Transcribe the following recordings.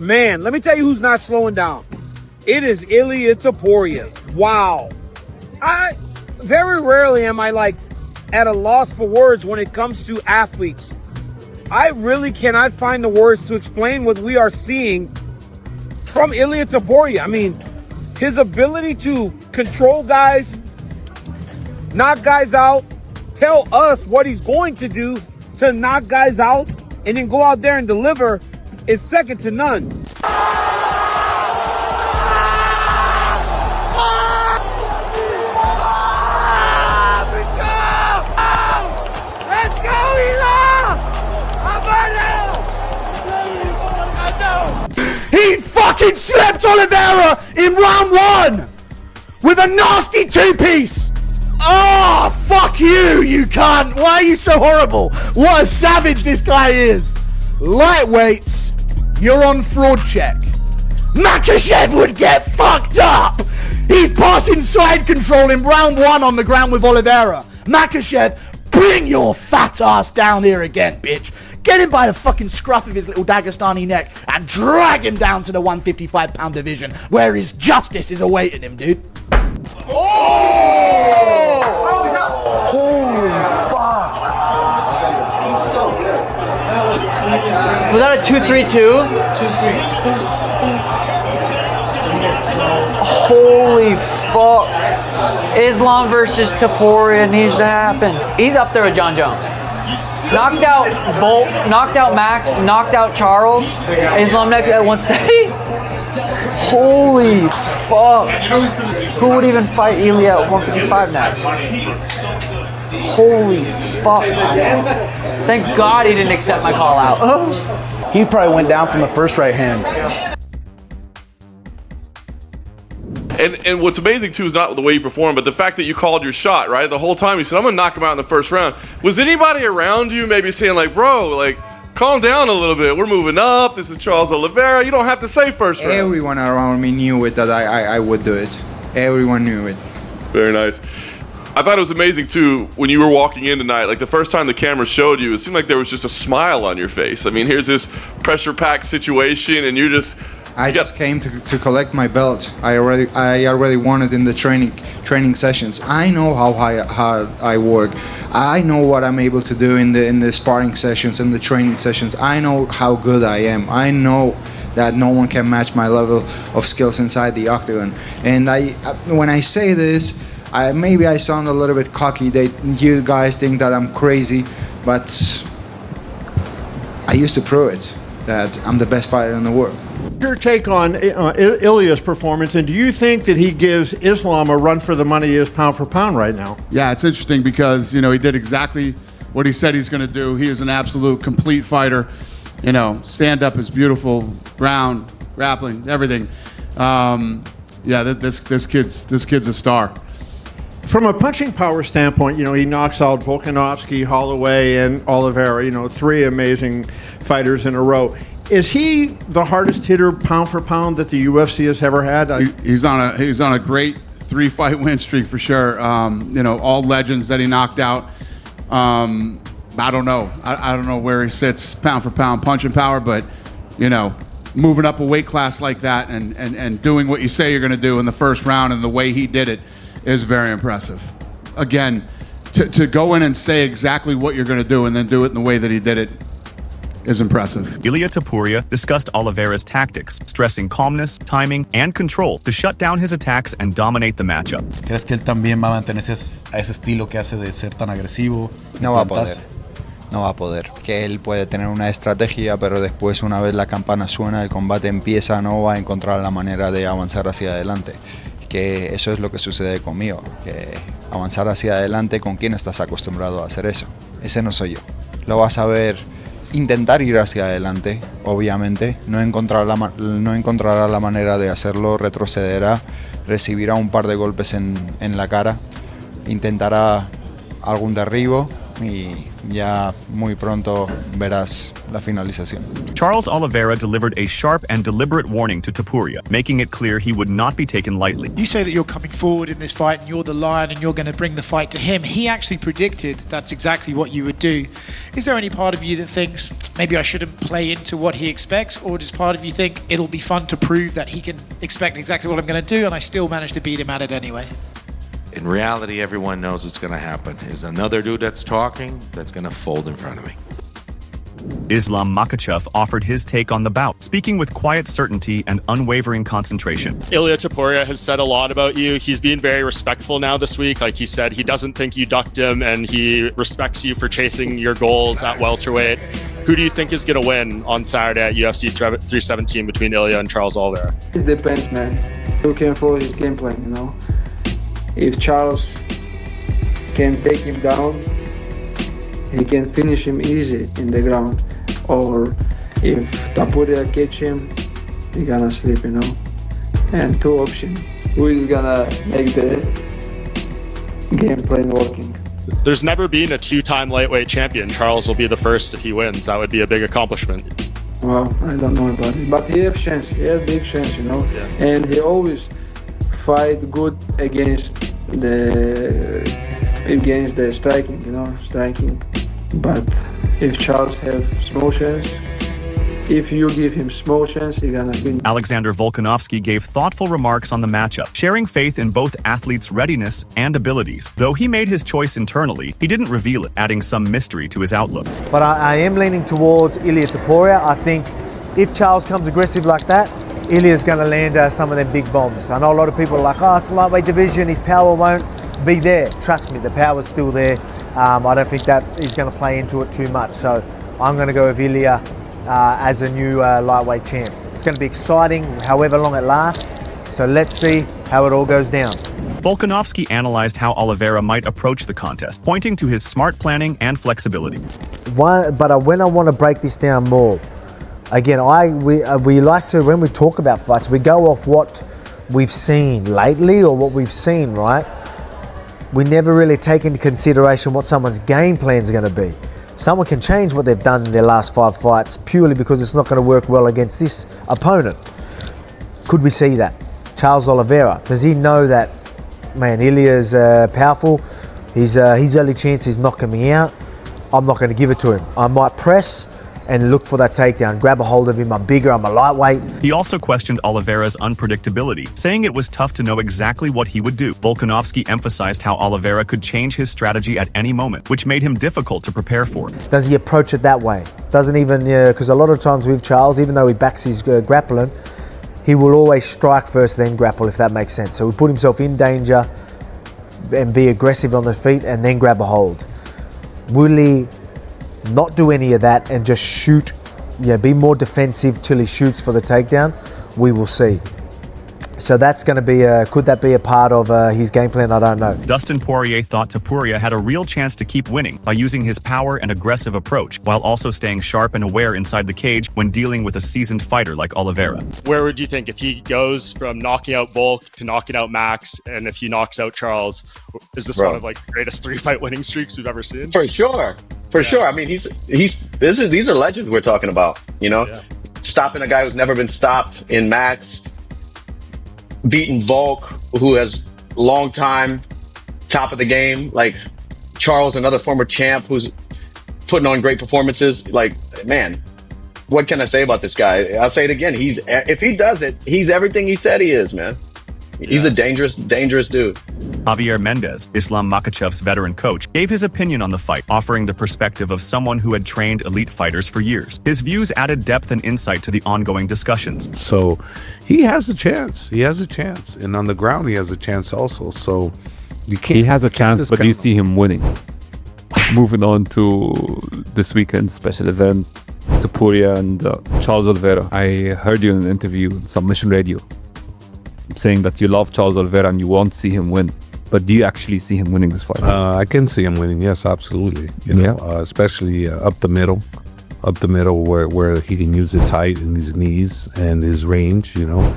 Man, let me tell you who's not slowing down. It is ILIA Topuria. Wow. Very rarely am I like at a loss for words when it comes to athletes. I really cannot find the words to explain what we are seeing from ILIA Topuria. I mean, his ability to control guys, knock guys out, tell us what he's going to do to knock guys out, and then go out there and deliver is second to none. Let's go, ILIA! He fucking slept Oliveira in round 1 with a nasty 2-piece. Oh, fuck you, you cunt. Why are you so horrible? What a savage this guy is. Lightweights, you're on fraud check. Makhachev would get fucked up. He's passing side control in round 1 on the ground with Oliveira. Makhachev, bring your fat ass down here again, bitch. Get him by the fucking scruff of his little Dagestani neck and drag him down to the 155-pound division where his justice is awaiting him, dude. Oh! Holy fuck. He's so good. That was clean. Was that a 2-3-2? 2-3. Holy fuck. Islam versus Topuria needs to happen. He's up there with John Jones. Knocked out Bolt, knocked out Max, knocked out Charles. Islam next at 170. Holy fuck. Who would even fight ILIA at 155 next? Holy fuck. Thank God he didn't accept my call out. Oh. He probably went down from the first right hand. And what's amazing too is not the way you performed, but the fact that you called your shot, right? The whole time you said, I'm gonna knock him out in the first round. Was anybody around you maybe saying like, bro, like, calm down a little bit. We're moving up. This is Charles Oliveira. You don't have to say first round. Everyone around me knew it that I would do it. Everyone knew it. Very nice. I thought it was amazing too when you were walking in tonight. Like the first time the camera showed you, it seemed like there was just a smile on your face. I mean, here's this pressure-packed situation, and you just. I just came to collect my belt. I already won it in the training sessions. I know how hard I work. I know what I'm able to do in the sparring sessions and the training sessions. I know how good I am. I know that no one can match my level of skills inside the octagon. And when I say this, maybe I sound a little bit cocky. You guys think that I'm crazy, but I used to prove it that I'm the best fighter in the world. Your take on ILIA's performance, and do you think that he gives Islam a run for the money he is pound for pound right now? Yeah, it's interesting because, he did exactly what he said he's going to do. He is an absolute complete fighter. Stand-up is beautiful, ground, grappling, everything. This kid's a star. From a punching power standpoint, he knocks out Volkanovski, Holloway, and Oliveira, 3 amazing fighters in a row. Is he the hardest hitter pound for pound that the UFC has ever had? He's on a great 3-fight win streak for sure. All legends that he knocked out. I don't know. I don't know where he sits pound for pound punching power, but moving up a weight class like that and doing what you say you're going to do in the first round and the way he did it is very impressive. Again, to go in and say exactly what you're going to do and then do it in the way that he did it is impressive. ILIA Topuria discussed Oliveira's tactics, stressing calmness, timing, and control to shut down his attacks and dominate the matchup. ¿Crees que él también va a mantenerse a ese estilo que hace de ser tan agresivo? No va a poder. No va a poder. Que él puede tener una estrategia, pero después, una vez la campana suena, el combate empieza, no va a encontrar la manera de avanzar hacia adelante. Que eso es lo que sucede conmigo. Que avanzar hacia adelante, ¿con quién estás acostumbrado a hacer eso? Ese no soy yo. Lo vas a ver intentar ir hacia adelante, obviamente. No encontrará la manera de hacerlo, retrocederá, recibirá un par de golpes en la cara, intentará algún derribo, y ya muy pronto verás la finalización. Charles Oliveira delivered a sharp and deliberate warning to Topuria, making it clear he would not be taken lightly. You say that you're coming forward in this fight and you're the lion and you're going to bring the fight to him. He actually predicted that's exactly what you would do. Is there any part of you that thinks maybe I shouldn't play into what he expects, or does part of you think it'll be fun to prove that he can expect exactly what I'm going to do and I still manage to beat him at it anyway? In reality, everyone knows what's going to happen. Is another dude that's talking that's going to fold in front of me. Islam Makhachev offered his take on the bout, speaking with quiet certainty and unwavering concentration. ILIA Topuria has said a lot about you. He's being very respectful now this week. Like he said, he doesn't think you ducked him and he respects you for chasing your goals at welterweight. Who do you think is going to win on Saturday at UFC 317 between ILIA and Charles Oliveira? It depends, man. Who can follow his game plan, you know? If Charles can take him down, he can finish him easy in the ground. Or if Topuria catch him, he gonna sleep, you know. And two options. Who is gonna make the game plan working? There's never been a two-time lightweight champion. Charles will be the first if he wins. That would be a big accomplishment. Well, I don't know about it. But he has chance. He has big chance, you know. Yeah. And he always fight good against the striking, you know, striking. But if Charles have small chance, if you give him small chance, he's gonna win. Alexander Volkanovski gave thoughtful remarks on the matchup, sharing faith in both athletes' readiness and abilities. Though he made his choice internally, he didn't reveal it, adding some mystery to his outlook. But I am leaning towards ILIA Topuria. I think if Charles comes aggressive like that, ILIA's going to land some of them big bombs. I know a lot of people are like, oh, it's a lightweight division, his power won't be there. Trust me, the power's still there. I don't think that he's going to play into it too much. So I'm going to go with ILIA as a new lightweight champ. It's going to be exciting, however long it lasts. So let's see how it all goes down. Volkanovski analyzed how Oliveira might approach the contest, pointing to his smart planning and flexibility. But when I want to break this down more, again, we like to, when we talk about fights, we go off what we've seen lately or what we've seen, right? We never really take into consideration what someone's game plan is going to be. Someone can change what they've done in their last 5 fights purely because it's not going to work well against this opponent. Could we see that? Charles Oliveira, does he know that, man, Ilia's powerful, his only chance is knocking me out, I'm not going to give it to him. I might press and look for that takedown, grab a hold of him, I'm bigger, I'm a lightweight. He also questioned Oliveira's unpredictability, saying it was tough to know exactly what he would do. Volkanovski emphasized how Oliveira could change his strategy at any moment, which made him difficult to prepare for. Does he approach it that way? Doesn't even, because a lot of times with Charles, even though he backs his grappling, he will always strike first, then grapple, if that makes sense. So he put himself in danger and be aggressive on the feet and then grab a hold. Will he not do any of that and just shoot, be more defensive till he shoots for the takedown? We will see. So that's going to be could that be a part of his game plan? I don't know. Dustin Poirier thought Topuria had a real chance to keep winning by using his power and aggressive approach, while also staying sharp and aware inside the cage when dealing with a seasoned fighter like Oliveira. Where would you think if he goes from knocking out Volk to knocking out Max, and if he knocks out Charles, is this one of like the greatest 3-fight winning streaks we've ever seen? For sure. I mean, these are legends we're talking about, you know? Yeah. Stopping a guy who's never been stopped in Max, beating Volk, who has long time top of the game, like Charles, another former champ who's putting on great performances. Like, man, what can I say about this guy? I'll say it again. If he does it, he's everything he said he is, man. He's a dangerous dude. Javier Mendez, Islam Makhachev's veteran coach, gave his opinion on the fight, offering the perspective of someone who had trained elite fighters for years. His views added depth and insight to the ongoing discussions. So he has a chance. And on the ground, he has a chance also. So you can't. He has a chance, but do you see him winning? Moving on to this weekend's special event, Topuria and Charles Oliveira. I heard you in an interview on Submission Radio saying that you love Charles Oliveira and you won't see him win. But do you actually see him winning this fight? I can see him winning, yes, absolutely. You know, especially up the middle. up the middle where he can use his height and his knees and his range, you know.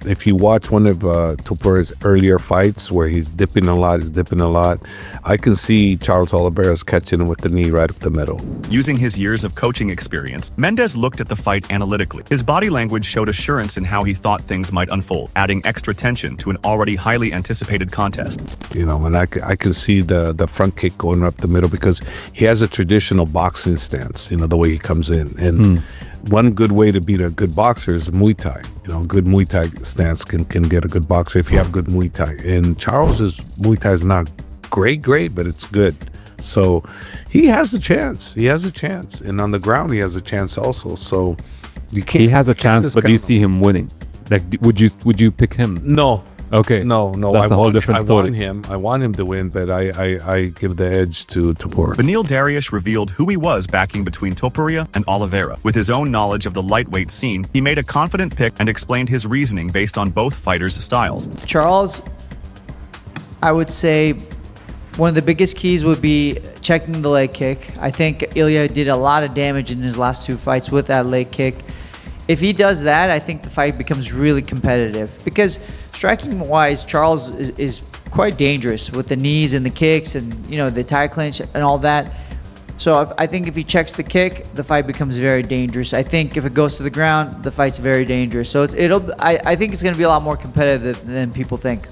If you watch one of Topuria's earlier fights where he's dipping a lot, I can see Charles Oliveira's catching him with the knee right up the middle. Using his years of coaching experience, Mendes looked at the fight analytically. His body language showed assurance in how he thought things might unfold, adding extra tension to an already highly anticipated contest. You know, and I can see the front kick going up the middle because he has a traditional boxing stance, you know, the way he comes in. And one good way to beat a good boxer is Muay Thai. You know, good Muay Thai stance can get a good boxer if you have good Muay Thai. And Charles's Muay Thai is not great, but it's good. So he has a chance. And on the ground, he has a chance also. So you can't. He has a chance, but do you see him winning? Like, would you pick him? No. Okay. No. That's a whole different story. I want him to win, but I give the edge to Topuria. Beneil Dariush revealed who he was backing between Topuria and Oliveira. With his own knowledge of the lightweight scene, he made a confident pick and explained his reasoning based on both fighters' styles. Charles, I would say one of the biggest keys would be checking the leg kick. I think ILIA did a lot of damage in his last two fights with that leg kick. If he does that, I think the fight becomes really competitive. Because striking-wise, Charles is quite dangerous with the knees and the kicks and, you know, the tie clinch and all that. So I think if he checks the kick, the fight becomes very dangerous. I think if it goes to the ground, the fight's very dangerous. So I think it's going to be a lot more competitive than people think.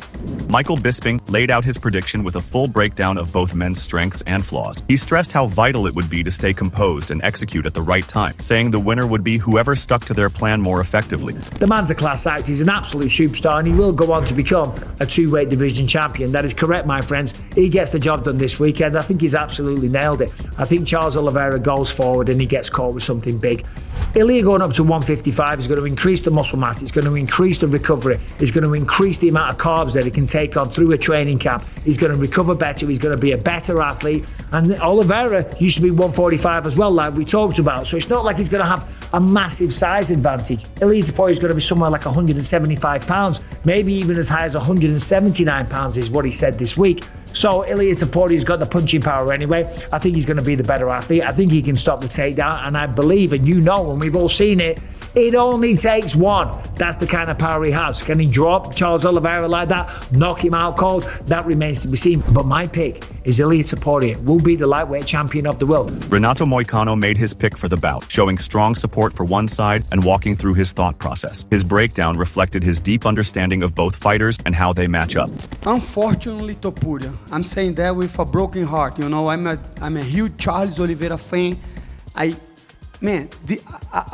Michael Bisping laid out his prediction with a full breakdown of both men's strengths and flaws. He stressed how vital it would be to stay composed and execute at the right time, saying the winner would be whoever stuck to their plan more effectively. The man's a class act. He's an absolute superstar, and he will go on to become a two-weight division champion. That is correct, my friends. He gets the job done this weekend. I think he's absolutely nailed it. I think Charles Oliveira goes forward and he gets caught with something big. ILIA going up to 155 is going to increase the muscle mass, it's going to increase the recovery, it's going to increase the amount of carbs that he can take on through a training camp. He's going to recover better, he's going to be a better athlete. And Oliveira used to be 145 as well, like we talked about, so it's not like he's going to have a massive size advantage. ILIA Topuria is going to be somewhere like 175 pounds, maybe even as high as 179 pounds is what he said this week. So ILIA Topuria's got the punching power anyway. I think he's going to be the better athlete. I think he can stop the takedown, and I believe, and you know, and we've all seen it, it only takes one. That's the kind of power he has. Can he drop Charles Oliveira like that, knock him out cold? That remains to be seen. But my pick is ILIA Topuria will be the lightweight champion of the world. Renato Moicano made his pick for the bout, showing strong support for one side and walking through his thought process. His breakdown reflected his deep understanding of both fighters and how they match up. Unfortunately, Topuria. I'm saying that with a broken heart. You know, I'm a huge Charles Oliveira fan. I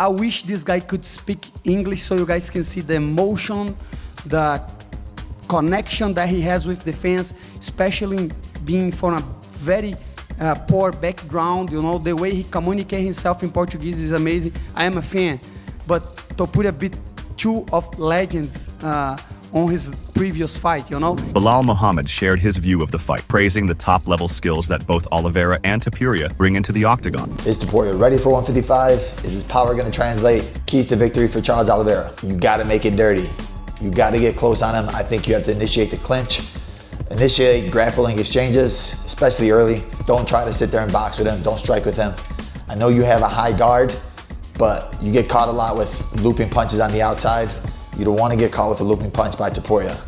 wish this guy could speak English so you guys can see the emotion, the connection that he has with the fans, especially being from a very poor background. You know, the way he communicates himself in Portuguese is amazing. I am a fan, but Topuria beat two of legends on his previous fight, you know? Bilal Muhammad shared his view of the fight, praising the top-level skills that both Oliveira and Topuria bring into the octagon. Is Topuria ready for 155? Is his power going to translate? Keys to victory for Charles Oliveira. You got to make it dirty. You got to get close on him. I think you have to initiate the clinch, initiate grappling exchanges, especially early. Don't try to sit there and box with him. Don't strike with him. I know you have a high guard, but you get caught a lot with looping punches on the outside. You don't want to get caught with a looping punch by Topuria.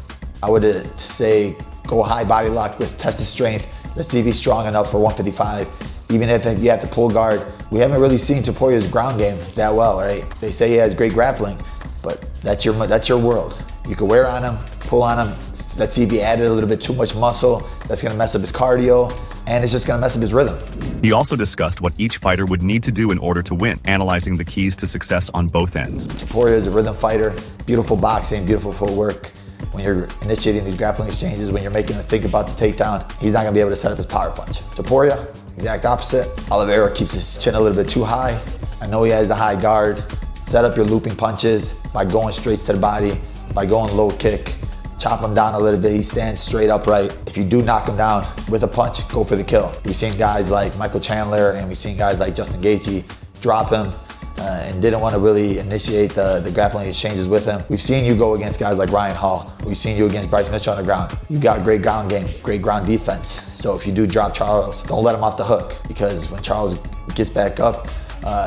I would say go high body lock, let's test his strength. Let's see if he's strong enough for 155. Even if you have to pull guard. We haven't really seen Topuria's ground game that well, right? They say he has great grappling, but that's your world. You can wear on him, pull on him. Let's see if he added a little bit too much muscle. That's gonna mess up his cardio, and it's just gonna mess up his rhythm. He also discussed what each fighter would need to do in order to win, analyzing the keys to success on both ends. Topuria is a rhythm fighter, beautiful boxing, beautiful footwork. When you're initiating these grappling exchanges, when you're making him think about the takedown, he's not gonna be able to set up his power punch. Topuria, exact opposite. Oliveira keeps his chin a little bit too high. I know he has the high guard. Set up your looping punches by going straight to the body, by going low kick. Chop him down a little bit, he stands straight upright. If you do knock him down with a punch, go for the kill. We've seen guys like Michael Chandler and we've seen guys like Justin Gaethje drop him and didn't want to really initiate the grappling exchanges with him. We've seen you go against guys like Ryan Hall. We've seen you against Bryce Mitchell on the ground. You got great ground game, great ground defense. So if you do drop Charles, don't let him off the hook, because when Charles gets back up,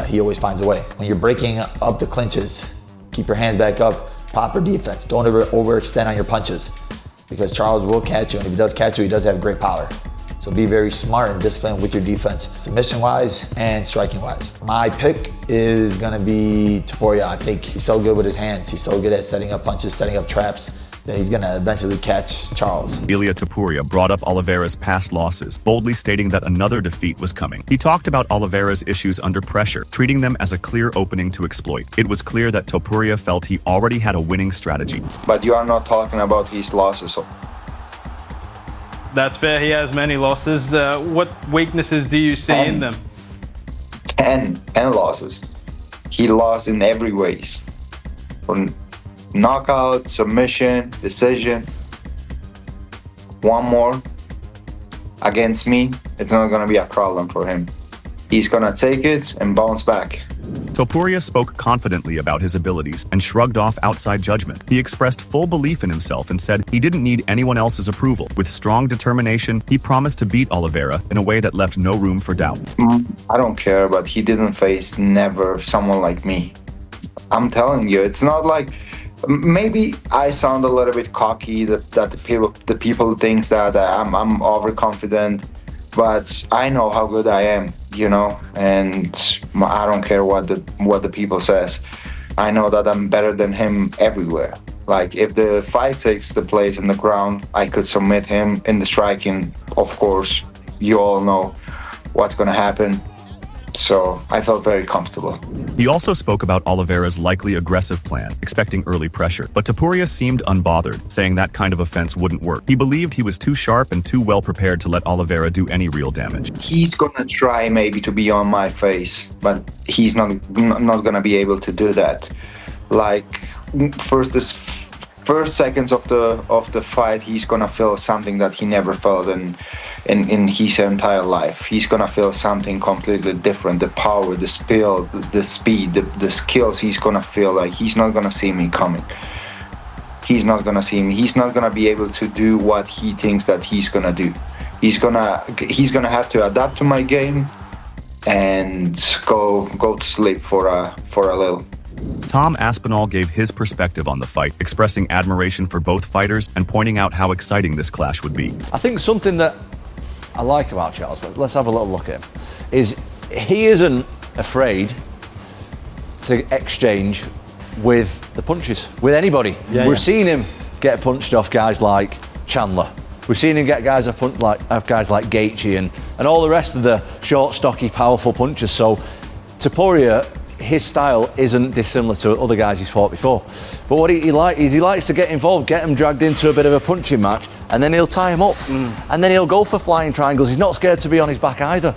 he always finds a way. When you're breaking up the clinches, keep your hands back up, proper defense. Don't overextend on your punches because Charles will catch you, and if he does catch you, he does have great power. So be very smart and disciplined with your defense, submission-wise and striking-wise. My pick is gonna be Topuria. I think he's so good with his hands. He's so good at setting up punches, setting up traps, that he's gonna eventually catch Charles. ILIA Topuria brought up Oliveira's past losses, boldly stating that another defeat was coming. He talked about Oliveira's issues under pressure, treating them as a clear opening to exploit. It was clear that Topuria felt he already had a winning strategy. But you are not talking about his losses. That's fair. He has many losses. What weaknesses do you see in them? 10 losses. He lost in every ways. From knockout, submission, decision. One more against me, it's not gonna be a problem for him. He's gonna take it and bounce back. Topuria spoke confidently about his abilities and shrugged off outside judgment. He expressed full belief in himself and said he didn't need anyone else's approval. With strong determination, he promised to beat Oliveira in a way that left no room for doubt. I don't care, but he didn't face never someone like me. I'm telling you, it's not like, maybe I sound a little bit cocky, that the people thinks that I'm overconfident, but I know how good I am, you know, and I don't care what the people says. I know that I'm better than him everywhere. Like, if the fight takes the place in the ground, I could submit him. In the striking, of course, you all know what's gonna happen. So I felt very comfortable. He also spoke about Oliveira's likely aggressive plan, expecting early pressure. But Topuria seemed unbothered, saying that kind of offense wouldn't work. He believed he was too sharp and too well prepared to let Oliveira do any real damage. He's gonna try maybe to be on my face, but he's not gonna be able to do that. Like, first seconds of the fight, he's gonna feel something that he never felt in his entire life. He's gonna feel something completely different. The power, the speed, the skills. He's gonna feel like he's not gonna see me coming. He's not gonna see me. He's not gonna be able to do what he thinks that he's gonna do. He's gonna have to adapt to my game and go to sleep for a little. Tom Aspinall gave his perspective on the fight, expressing admiration for both fighters and pointing out how exciting this clash would be. I think something that I like about Charles, let's have a little look at him, is he isn't afraid to exchange with the punches, with anybody. We've seen him get punched off guys like Chandler. We've seen him get guys off guys like Gaethje and all the rest of the short, stocky, powerful punchers. So Topuria, his style isn't dissimilar to other guys he's fought before. But what he likes to get involved, get him dragged into a bit of a punching match, and then he'll tie him up. And then he'll go for flying triangles. He's not scared to be on his back either.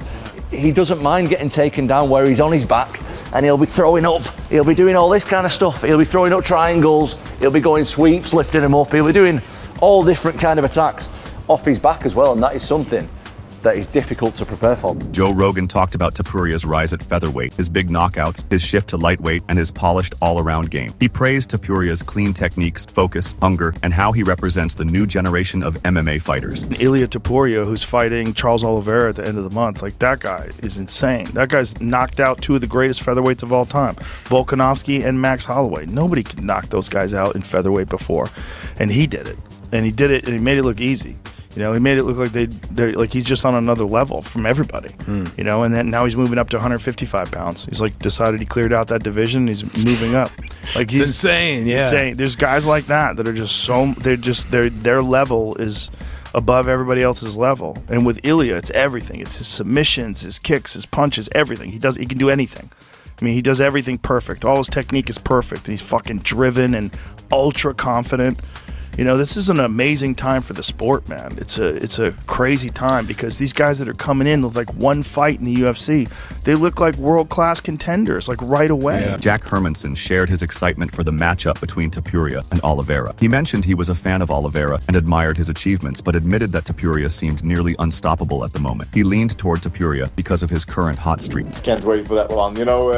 He doesn't mind getting taken down where he's on his back, and he'll be throwing up. He'll be doing all this kind of stuff. He'll be throwing up triangles. He'll be going sweeps, lifting him up. He'll be doing all different kind of attacks off his back as well, and that is something that is difficult to prepare for. Joe Rogan talked about Topuria's rise at featherweight, his big knockouts, his shift to lightweight, and his polished all-around game. He praised Topuria's clean techniques, focus, hunger, and how he represents the new generation of MMA fighters. ILIA Topuria, who's fighting Charles Oliveira at the end of the month, like, that guy is insane. That guy's knocked out two of the greatest featherweights of all time, Volkanovski and Max Holloway. Nobody could knock those guys out in featherweight before, and he did it. And he did it, and he made it look easy. You know, he made it look like they're like he's just on another level from everybody. You know, and then now he's moving up to 155 pounds. He's like decided he cleared out that division. He's moving up. Like, he's insane. Yeah, insane. There's guys like that are just their level is above everybody else's level. And with ILIA, it's everything. It's his submissions, his kicks, his punches, everything. He can do anything. I mean, he does everything perfect. All his technique is perfect. And he's fucking driven and ultra confident. You know, this is an amazing time for the sport, man. It's a crazy time because these guys that are coming in with like one fight in the UFC, they look like world-class contenders, like right away. Yeah. Jack Hermanson shared his excitement for the matchup between Topuria and Oliveira. He mentioned he was a fan of Oliveira and admired his achievements, but admitted that Topuria seemed nearly unstoppable at the moment. He leaned toward Topuria because of his current hot streak. Can't wait for that one. You know,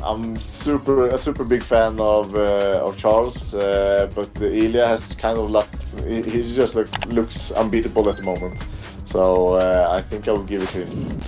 I'm a super big fan of Charles, but ILIA has kind of he just looks unbeatable at the moment. So I think I will give it to him.